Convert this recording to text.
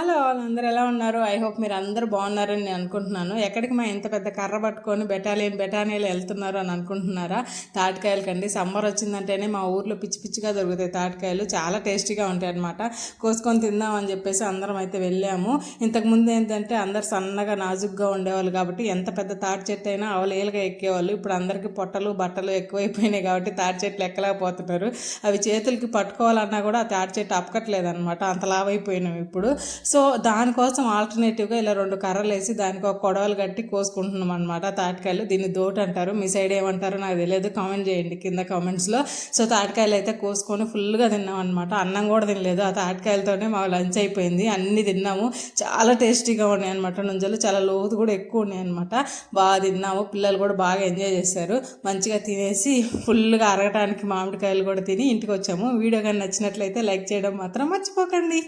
Hello అందరూ ఎలా ఉన్నారు? ఐ హోప్ మీరు అందరూ బాగున్నారని నేను అనుకుంటున్నాను. ఎక్కడికి మా ఇంత పెద్ద కర్ర పట్టుకొని బెటానీలు వెళ్తున్నారు అని అనుకుంటున్నారా? తాటికాయలకండి. సమ్మర్ వచ్చిందంటేనే మా ఊర్లో పిచ్చి పిచ్చిగా దొరుకుతాయి తాటికాయలు. చాలా టేస్టీగా ఉంటాయి అన్నమాట. కోసుకొని తిందామని చెప్పేసి అందరం అయితే వెళ్ళాము. ఇంతకుముందు ఏంటంటే అందరు సన్నగా నాజుగ్గా ఉండేవాళ్ళు కాబట్టి ఎంత పెద్ద తాటి చెట్టు అయినా అవలేలుగా ఎక్కేవాళ్ళు. ఇప్పుడు అందరికీ పొట్టలు బట్టలు ఎక్కువైపోయినాయి కాబట్టి తాటి చెట్లు ఎక్కలేకపోతున్నారు. అవి చేతులకి పట్టుకోవాలన్నా కూడా ఆ తాటి చెట్టు అప్పకట్లేదు అనమాట. అంత లావైపోయినాం ఇప్పుడు. సో దానికోసం ఆల్టర్నేటివ్గా ఇలా 2 కర్రలు వేసి దానికి ఒక కొడవలు కట్టి కోసుకుంటున్నాం అనమాట తాటికాయలు. దీన్ని దోట అంటారు. మీ సైడ్ ఏమంటారో నాకు తెలియదు, కామెంట్ చేయండి కింద కామెంట్స్లో. సో తాటికాయలు అయితే కోసుకొని ఫుల్గా తిన్నాం అనమాట. అన్నం కూడా తినలేదు, ఆ తాటికాయలతోనే మా లంచ్ అయిపోయింది. అన్నీ తిన్నాము. చాలా టేస్టీగా ఉన్నాయి అనమాట. నుంజలు చాలా లోతు కూడా ఎక్కువ ఉన్నాయి అనమాట. బాగా తిన్నాము. పిల్లలు కూడా బాగా ఎంజాయ్ చేశారు. మంచిగా తినేసి ఫుల్గా అరగటానికి మామిడికాయలు కూడా తిని ఇంటికి వచ్చాము. వీడియో కానీ నచ్చినట్లయితే లైక్ చేయడం మాత్రం మర్చిపోకండి.